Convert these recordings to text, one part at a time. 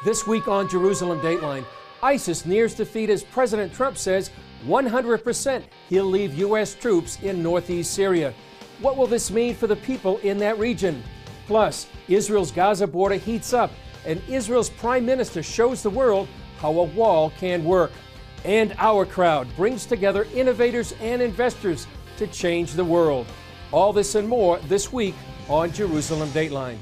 This week on Jerusalem Dateline, ISIS nears defeat as President Trump says 100% he'll leave U.S. troops in northeast Syria. What will this mean for the people in that region? Plus, Israel's Gaza border heats up, and Israel's prime minister shows the world how a wall can work. And Awokrowd brings together innovators and investors to change the world. All this and more this week on Jerusalem Dateline.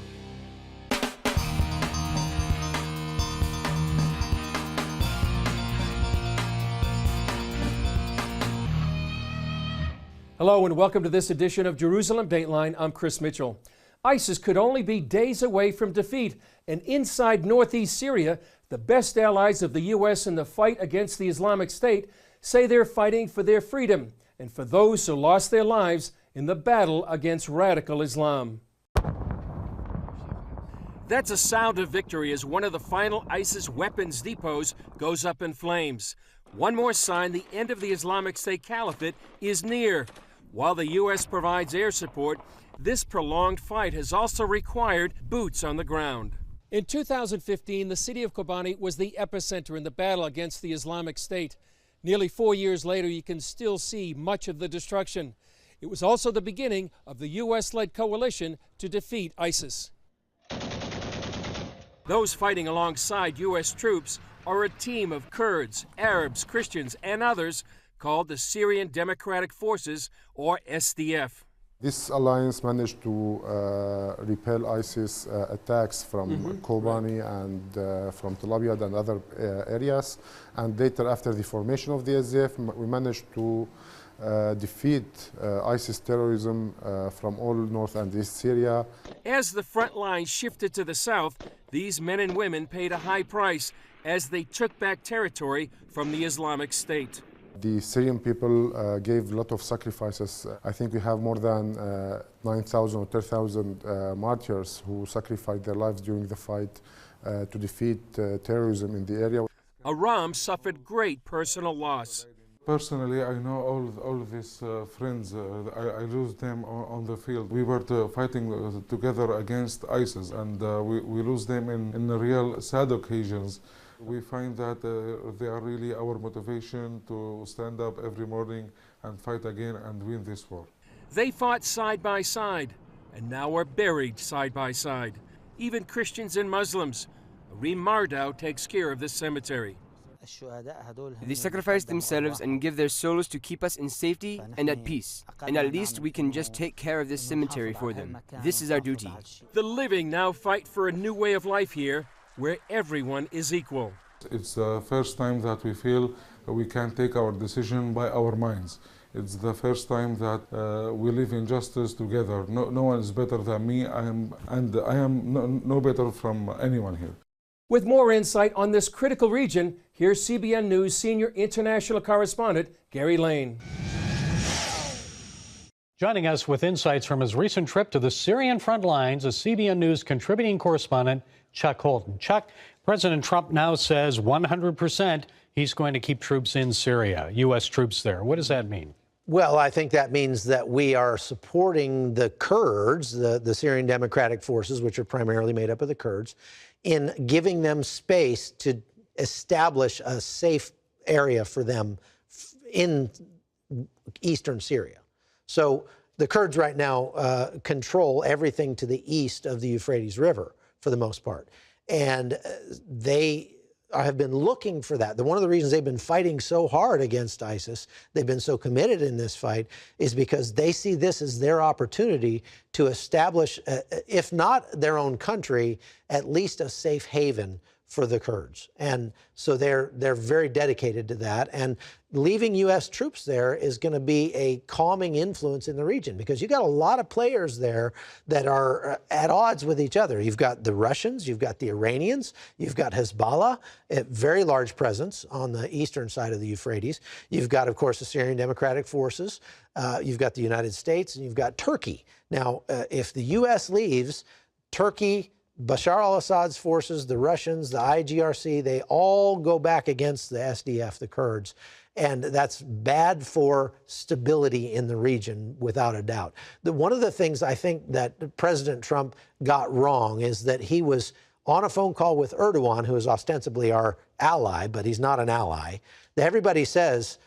Hello and welcome to this edition of Jerusalem Dateline. I'm Chris Mitchell. ISIS could only be days away from defeat, and inside northeast Syria, the best allies of the U.S. in the fight against the Islamic State say they're fighting for their freedom and for those who lost their lives in the battle against radical Islam. That's a sound of victory as one of the final ISIS weapons depots goes up in flames. One more sign the end of the Islamic State Caliphate is near. While the U.S. provides air support, this prolonged fight has also required boots on the ground. In 2015, the city of Kobani was the epicenter in the battle against the Islamic State. Nearly 4 years later, you can still see much of the destruction. It was also the beginning of the U.S.-led coalition to defeat ISIS. Those fighting alongside U.S. troops are a team of Kurds, Arabs, Christians, and others called the Syrian Democratic Forces, or SDF. This alliance managed to repel ISIS attacks from Kobani and from Tel Aviv and other areas. And later, after the formation of the SDF, we managed to defeat ISIS terrorism from all north and east Syria. As the front line shifted to the south, these men and women paid a high price as they took back territory from the Islamic State. The Syrian people gave a lot of sacrifices. I think we have more than 9,000 or 10,000 martyrs who sacrificed their lives during the fight to defeat terrorism in the area. Aram suffered great personal loss. Personally, I know all of these friends. I lose them on the field. We were fighting together against ISIS, and we lose them in real sad occasions. We find that they are really our motivation to stand up every morning and fight again and win this war. They fought side by side and now are buried side by side. Even Christians and Muslims. Reem Mardau takes care of this cemetery. They sacrifice themselves and give their souls to keep us in safety and at peace. And at least we can just take care of this cemetery for them. This is our duty. The living now fight for a new way of life here, where everyone is equal. It's the first time that we feel we can take our decision by our minds. It's the first time that we live in justice together. No one is better than me, I am no better from anyone here. With more insight on this critical region, here's CBN News senior international correspondent Gary Lane. Joining us with insights from his recent trip to the Syrian front lines is CBN News contributing correspondent Chuck Holton. Chuck, President Trump now says 100% he's going to keep troops in Syria, U.S. troops there. What does that mean? Well, I think that means that we are supporting the Kurds, the Syrian Democratic Forces, which are primarily made up of the Kurds, in giving them space to establish a safe area for them in eastern Syria. So the Kurds right now control everything to the east of the Euphrates River for the most part. And they have been looking for that. One of the reasons they've been fighting so hard against ISIS, they've been so committed in this fight, is because they see this as their opportunity to establish, if not their own country, at least a safe haven for the Kurds. And so they're very dedicated to that. And leaving U.S. troops there is going to be a calming influence in the region, because you got a lot of players there that are at odds with each other. You've got the Russians, you've got the Iranians, you've got Hezbollah, a very large presence on the eastern side of the Euphrates. You've got, of course, the Syrian Democratic Forces. You've got the United States, and you've got Turkey. Now, if the U.S. leaves, Turkey, Bashar al-Assad's forces, the Russians, the IGRC, they all go back against the SDF, the Kurds. And that's bad for stability in the region, without a doubt. One of the things I think that President Trump got wrong is that he was on a phone call with Erdogan, who is ostensibly our ally, but he's not an ally, everybody says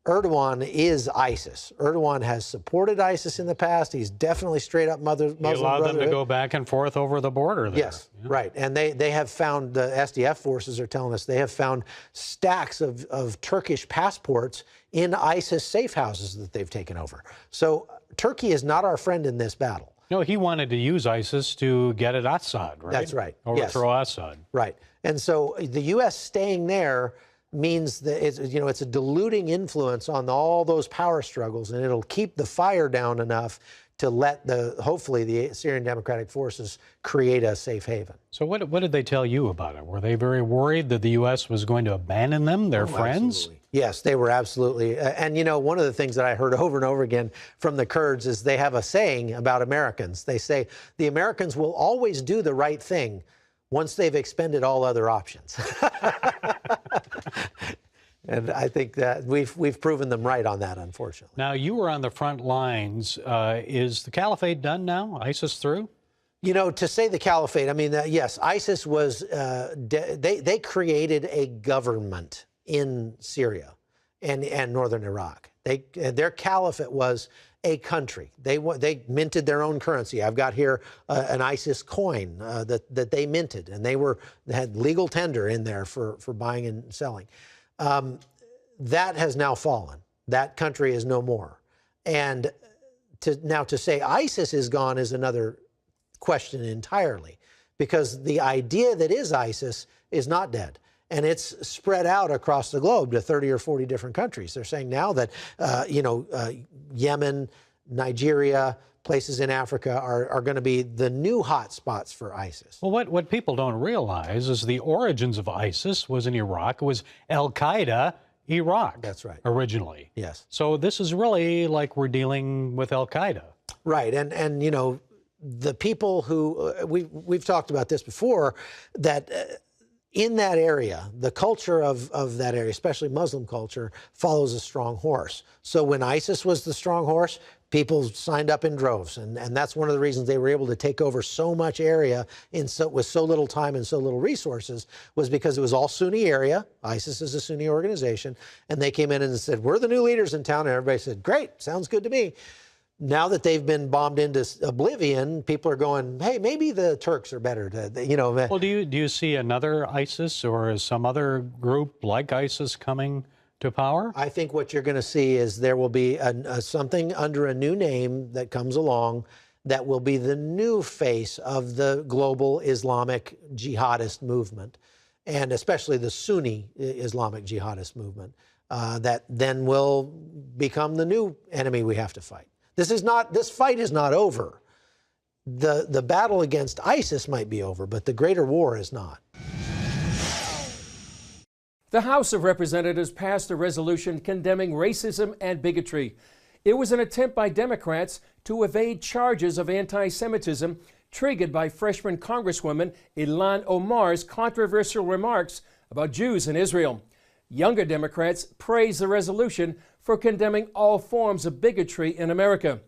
Erdogan is ISIS. Erdogan has supported ISIS in the past. He's definitely straight up Muslim Brotherhood. He allowed them to go back and forth over the border there. Yes, right. And they have found, the SDF forces are telling us, they have found stacks of Turkish passports in ISIS safe houses that they've taken over. So Turkey is not our friend in this battle. No, he wanted to use ISIS to get at Assad, right? That's right. Overthrow Assad. Right. And so the U.S. staying there means that it's a diluting influence on all those power struggles, and it'll keep the fire down enough to let hopefully the Syrian Democratic Forces create a safe haven. So what did they tell you about it? Were they very worried that the U.S. was going to abandon them, their friends? Absolutely. Yes, they were absolutely. And one of the things that I heard over and over again from the Kurds is they have a saying about Americans. They say the Americans will always do the right thing once they've expended all other options. And I think that we've proven them right on that, unfortunately. Now, you were on the front lines. Is the caliphate done now? ISIS through? To say the caliphate, I mean, yes, ISIS was, they created a government in Syria and northern Iraq. Their caliphate was a country. They minted their own currency. I've got here an ISIS coin that they minted, and they had legal tender in there for buying and selling. That has now fallen. That country is no more. And to say ISIS is gone is another question entirely, because the idea that is ISIS is not dead. And it's spread out across the globe to 30 or 40 different countries. They're saying now that, Yemen, Nigeria, places in Africa are going to be the new hot spots for ISIS. Well, what people don't realize is the origins of ISIS was in Iraq. It was Al-Qaeda, Iraq. That's right. Originally. Yes. So this is really like we're dealing with Al-Qaeda. Right. And the people who, we've talked about this before, that in that area, the culture of that area, especially Muslim culture, follows a strong horse. So when ISIS was the strong horse, people signed up in droves. And that's one of the reasons they were able to take over so much area with so little time and so little resources, was because it was all Sunni area. ISIS is a Sunni organization. And they came in and said, we're the new leaders in town. And everybody said, great, sounds good to me. Now that they've been bombed into oblivion, people are going, hey, maybe the Turks are better to, Well, do you see another ISIS or some other group like ISIS coming to power? I think what you're going to see is there will be something under a new name that comes along that will be the new face of the global Islamic jihadist movement, and especially the Sunni Islamic jihadist movement, that then will become the new enemy we have to fight. This fight is not over. The battle against ISIS might be over, but the greater war is not. The House of Representatives passed a resolution condemning racism and bigotry. It was an attempt by Democrats to evade charges of anti-Semitism triggered by freshman Congresswoman Ilhan Omar's controversial remarks about Jews in Israel. Younger Democrats praised the resolution for condemning all forms of bigotry in America.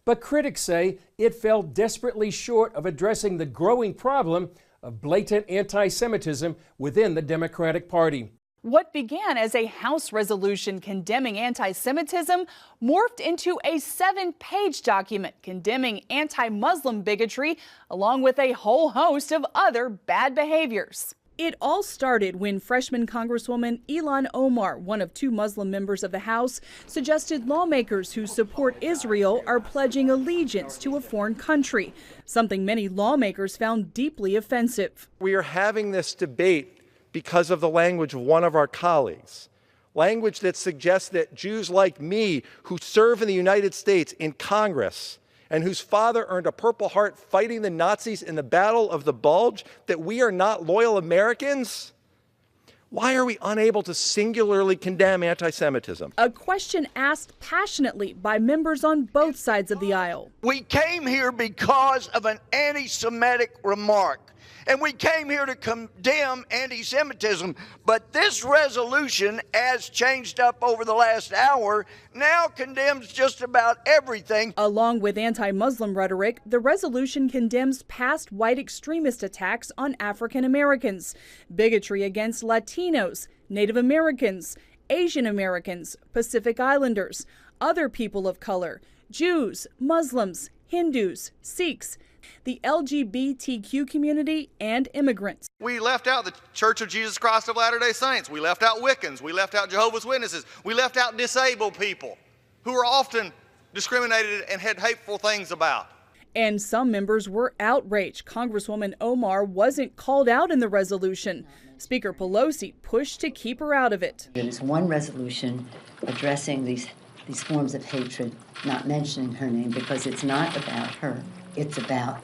But critics say it fell desperately short of addressing the growing problem of blatant anti-Semitism within the Democratic Party. What began as a House resolution condemning anti-Semitism morphed into a 7-page document condemning anti-Muslim bigotry, along with a whole host of other bad behaviors. It all started when freshman Congresswoman Ilhan Omar, one of 2 Muslim members of the House, suggested lawmakers who support Israel are pledging allegiance to a foreign country, something many lawmakers found deeply offensive. We are having this debate because of the language of one of our colleagues, language that suggests that Jews like me, who serve in the United States in Congress, and whose father earned a Purple Heart fighting the Nazis in the Battle of the Bulge, that we are not loyal Americans? Why are we unable to singularly condemn anti-Semitism? A question asked passionately by members on both sides of the aisle. We came here because of an anti-Semitic remark. And we came here to condemn anti-Semitism, but this resolution, as changed up over the last hour, now condemns just about everything. Along with anti-Muslim rhetoric, the resolution condemns past white extremist attacks on African Americans, bigotry against Latinos, Native Americans, Asian Americans, Pacific Islanders, other people of color, Jews, Muslims, Hindus, Sikhs, the LGBTQ community, and immigrants. We left out the Church of Jesus Christ of Latter-day Saints. We left out Wiccans. We left out Jehovah's Witnesses. We left out disabled people who are often discriminated and had hateful things about. And some members were outraged Congresswoman Omar wasn't called out in the resolution. Speaker Pelosi pushed to keep her out of it. There's one resolution addressing these forms of hatred, not mentioning her name because it's not about her. It's about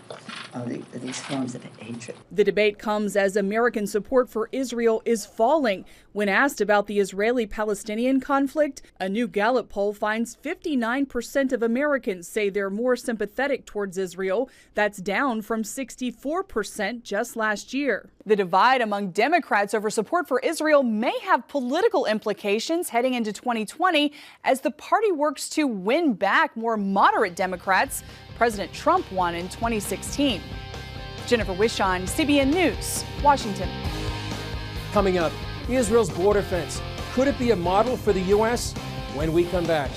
these forms of hatred. The debate comes as American support for Israel is falling. When asked about the Israeli-Palestinian conflict, a new Gallup poll finds 59% of Americans say they're more sympathetic towards Israel. That's down from 64% just last year. The divide among Democrats over support for Israel may have political implications heading into 2020 as the party works to win back more moderate Democrats President Trump won in 2016. Jennifer Wishon, CBN News, Washington. Coming up, Israel's border fence. Could it be a model for the U.S.? When we come back.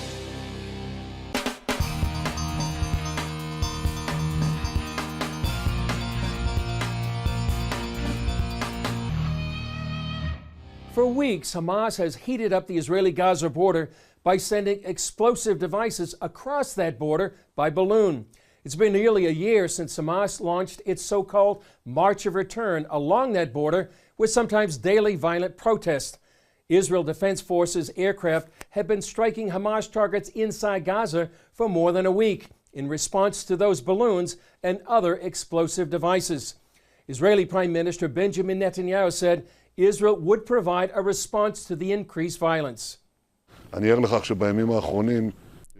For weeks, Hamas has heated up the Israeli-Gaza border by sending explosive devices across that border by balloon. It's been nearly a year since Hamas launched its so-called March of Return along that border with sometimes daily violent protests. Israel Defense Forces aircraft have been striking Hamas targets inside Gaza for more than a week in response to those balloons and other explosive devices. Israeli Prime Minister Benjamin Netanyahu said Israel would provide a response to the increased violence. אני ער לכך שבימים האחרונים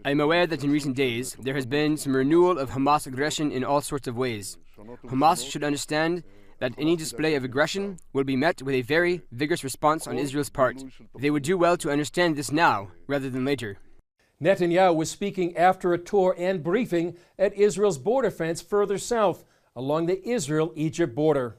I am aware that in recent days there has been some renewal of Hamas aggression in all sorts of ways. Hamas should understand that any display of aggression will be met with a very vigorous response on Israel's part. They would do well to understand this now rather than later. Netanyahu was speaking after a tour and briefing at Israel's border fence further south along the Israel-Egypt border.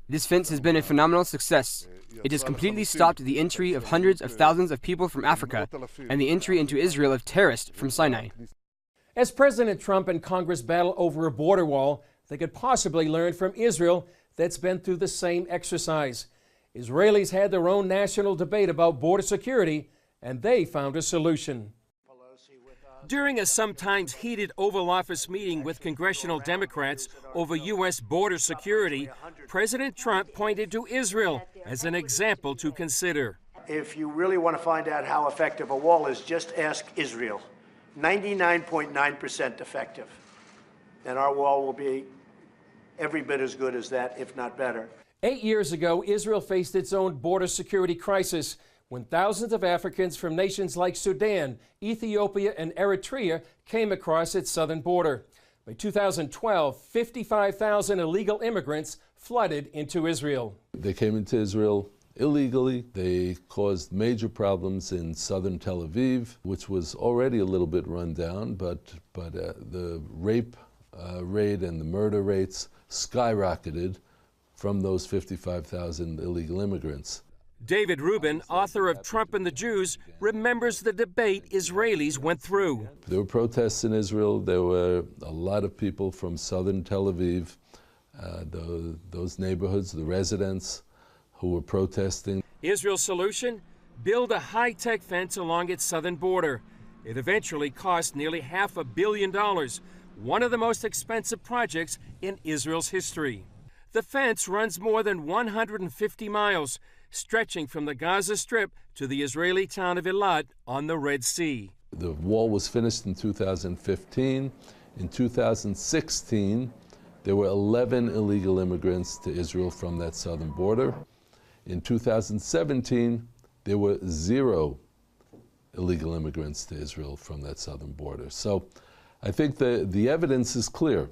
This fence has been a phenomenal success. It has completely stopped the entry of hundreds of thousands of people from Africa and the entry into Israel of terrorists from Sinai. As President Trump and Congress battle over a border wall, they could possibly learn from Israel that's been through the same exercise. Israelis had their own national debate about border security, and they found a solution. During a sometimes heated Oval Office meeting with congressional Democrats over U.S. border security, President Trump pointed to Israel as an example to consider. If you really want to find out how effective a wall is, just ask Israel. 99.9% effective. And our wall will be every bit as good as that, if not better. 8 years ago, Israel faced its own border security crisis when thousands of Africans from nations like Sudan, Ethiopia, and Eritrea came across its southern border. By 2012, 55,000 illegal immigrants flooded into Israel. They came into Israel illegally. They caused major problems in southern Tel Aviv, which was already a little bit run down, but the rape rate and the murder rates skyrocketed from those 55,000 illegal immigrants. David Rubin, author of Trump and the Jews, remembers the debate Israelis went through. There were protests in Israel. There were a lot of people from southern Tel Aviv, those neighborhoods, the residents who were protesting. Israel's solution? Build a high-tech fence along its southern border. It eventually cost nearly $500 million, one of the most expensive projects in Israel's history. The fence runs more than 150 miles, stretching from the Gaza Strip to the Israeli town of Eilat on the Red Sea. The wall was finished in 2015. In 2016, there were 11 illegal immigrants to Israel from that southern border. In 2017, there were 0 illegal immigrants to Israel from that southern border. So I think the evidence is clear.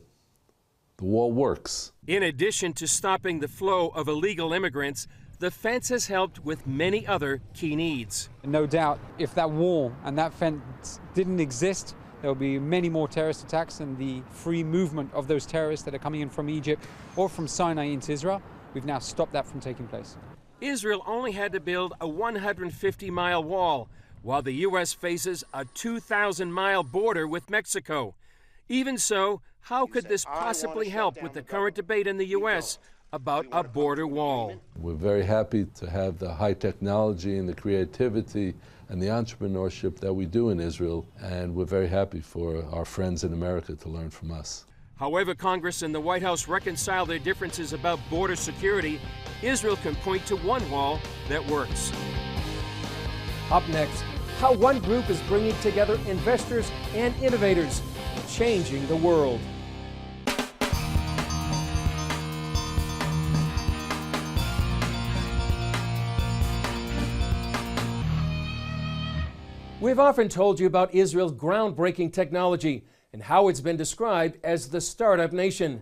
the wall works. In addition to stopping the flow of illegal immigrants, the fence has helped with many other key needs. No doubt, if that wall and that fence didn't exist, there will be many more terrorist attacks, and the free movement of those terrorists that are coming in from Egypt or from Sinai into Israel, we've now stopped that from taking place. Israel only had to build a 150-mile wall, while the U.S. faces a 2,000-mile border with Mexico. Even so, how could this possibly help with the current debate in the U.S. about a border wall? We're very happy to have the high technology and the creativity and the entrepreneurship that we do in Israel, and we're very happy for our friends in America to learn from us. However Congress and the White House reconcile their differences about border security, Israel can point to one wall that works. Up next, how one group is bringing together investors and innovators, changing the world. We've often told you about Israel's groundbreaking technology and how it's been described as the startup nation.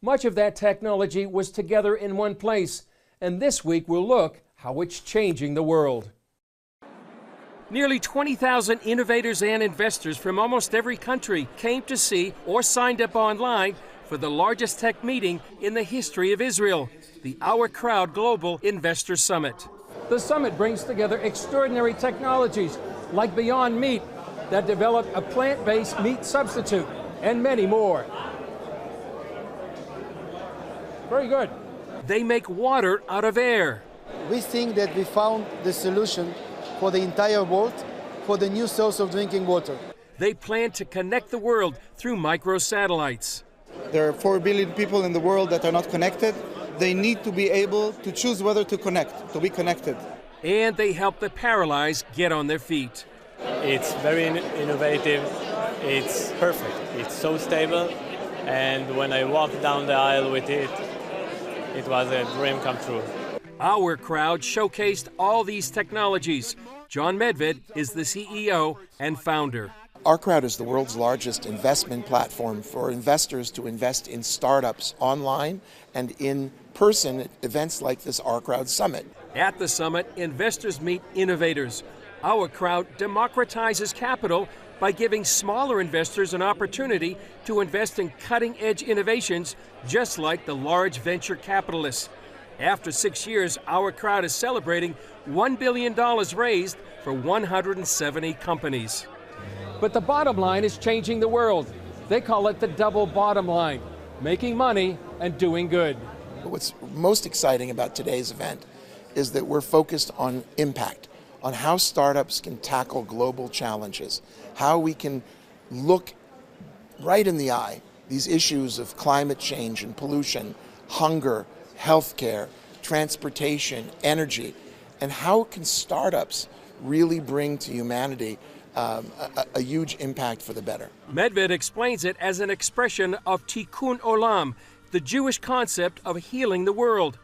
Much of that technology was together in one place, and this week we'll look how it's changing the world. Nearly 20,000 innovators and investors from almost every country came to see or signed up online for the largest tech meeting in the history of Israel, the Awokrowd Global Investor Summit. The summit brings together extraordinary technologies like Beyond Meat that developed a plant-based meat substitute, and many more. Very good. They make water out of air. We think that we found the solution for the entire world for the new source of drinking water. They plan to connect the world through microsatellites. There are 4 billion people in the world that are not connected. They need to be able to choose whether to connect, to be connected. And they help the paralyzed get on their feet. It's very innovative. It's perfect. It's so stable. And when I walked down the aisle with it, it was a dream come true. Awokrowd showcased all these technologies. John Medved is the CEO and founder. Awokrowd is the world's largest investment platform for investors to invest in startups online and in person at events like this Awokrowd Summit. At the summit, investors meet innovators. Awokrowd democratizes capital by giving smaller investors an opportunity to invest in cutting-edge innovations, just like the large venture capitalists. After 6 years, Awokrowd is celebrating $1 billion raised for 170 companies. But the bottom line is changing the world. They call it the double bottom line, making money and doing good. What's most exciting about today's event is that we're focused on impact, on how startups can tackle global challenges, how we can look right in the eye these issues of climate change and pollution, hunger, healthcare, transportation, energy, and how can startups really bring to humanity a huge impact for the better. Medved explains it as an expression of tikkun olam, the Jewish concept of healing the world.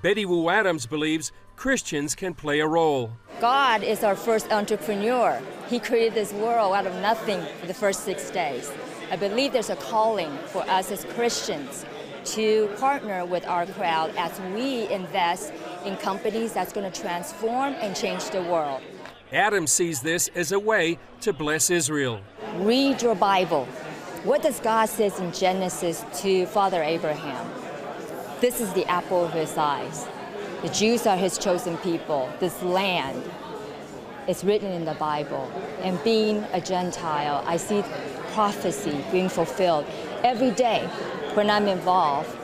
Betty Wu Adams believes Christians can play a role. God is our first entrepreneur. He created this world out of nothing for the first 6 days. I believe there's a calling for us as Christians to partner with our crowd as we invest in companies that's going to transform and change the world. Adams sees this as a way to bless Israel. Read your Bible. What does God say in Genesis to Father Abraham? This is the apple of his eyes. The Jews are his chosen people. This land is written in the Bible. And being a Gentile, I see prophecy being fulfilled every day when I'm involved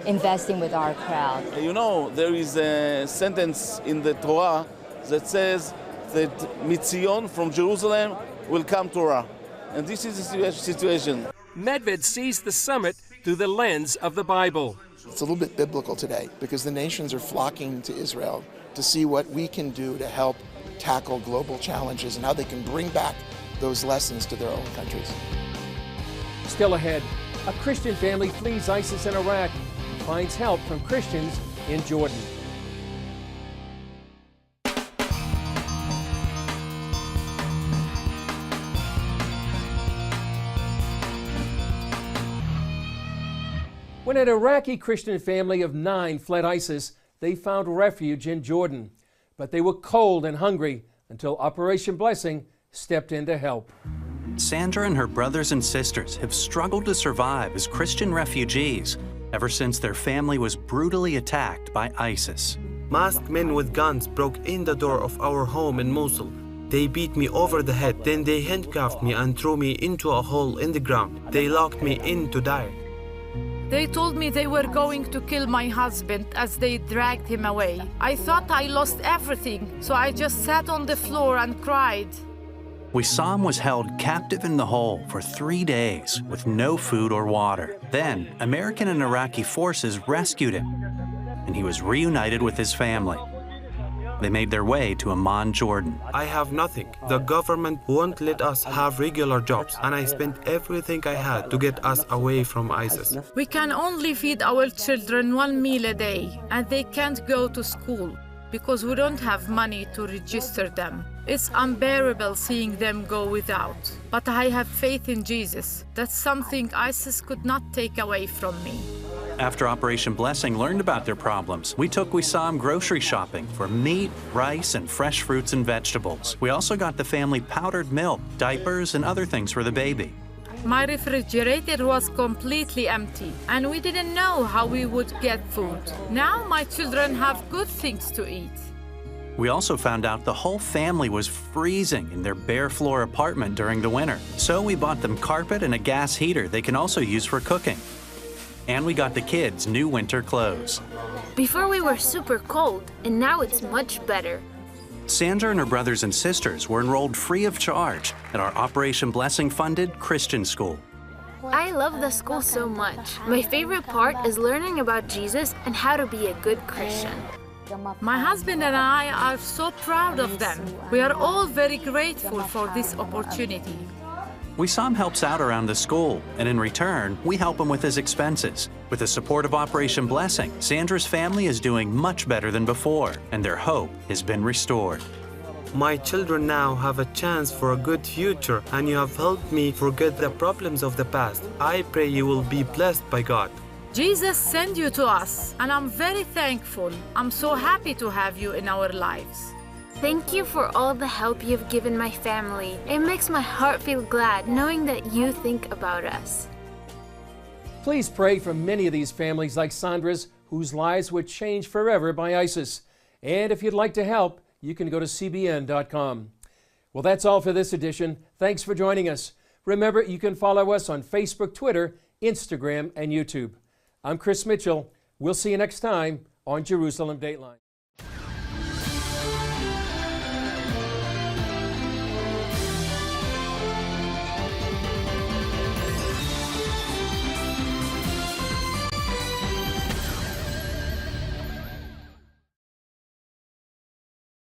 investing with our crowd. You know, there is a sentence in the Torah that says that Mitzion from Jerusalem will come Torah. And this is the situation. Medved sees the summit through the lens of the Bible. It's a little bit biblical today because the nations are flocking to Israel to see what we can do to help tackle global challenges and how they can bring back those lessons to their own countries. Still ahead, a Christian family flees ISIS in Iraq and finds help from Christians in Jordan. When an Iraqi Christian family of 9 fled ISIS, they found refuge in Jordan. But they were cold and hungry until Operation Blessing stepped in to help. Sandra and her brothers and sisters have struggled to survive as Christian refugees ever since their family was brutally attacked by ISIS. Masked men with guns broke in the door of our home in Mosul. They beat me over the head, then they handcuffed me and threw me into a hole in the ground. They locked me in to die. They told me they were going to kill my husband as they dragged him away. I thought I lost everything, so I just sat on the floor and cried. Wissam was held captive in the hole for 3 days with no food or water. Then, American and Iraqi forces rescued him, and he was reunited with his family. They made their way to Amman, Jordan. I have nothing. The government won't let us have regular jobs, and I spent everything I had to get us away from ISIS. We can only feed our children 1 meal a day, and they can't go to school because we don't have money to register them. It's unbearable seeing them go without. But I have faith in Jesus. That's something ISIS could not take away from me. After Operation Blessing learned about their problems, we took Wissam grocery shopping for meat, rice, and fresh fruits and vegetables. We also got the family powdered milk, diapers, and other things for the baby. My refrigerator was completely empty, and we didn't know how we would get food. Now my children have good things to eat. We also found out the whole family was freezing in their bare floor apartment during the winter. So we bought them carpet and a gas heater they can also use for cooking. And we got the kids new winter clothes. Before we were super cold, and now it's much better. Sandra and her brothers and sisters were enrolled free of charge at our Operation Blessing-funded Christian school. I love the school so much. My favorite part is learning about Jesus and how to be a good Christian. My husband and I are so proud of them. We are all very grateful for this opportunity. Wissam helps out around the school, and in return, we help him with his expenses. With the support of Operation Blessing, Sandra's family is doing much better than before, and their hope has been restored. My children now have a chance for a good future, and you have helped me forget the problems of the past. I pray you will be blessed by God. Jesus sent you to us, and I'm very thankful. I'm so happy to have you in our lives. Thank you for all the help you've given my family. It makes my heart feel glad knowing that you think about us. Please pray for many of these families like Sandra's whose lives were changed forever by ISIS. And if you'd like to help, you can go to cbn.com. Well, that's all for this edition. Thanks for joining us. Remember, you can follow us on Facebook, Twitter, Instagram, and YouTube. I'm Chris Mitchell. We'll see you next time on Jerusalem Dateline.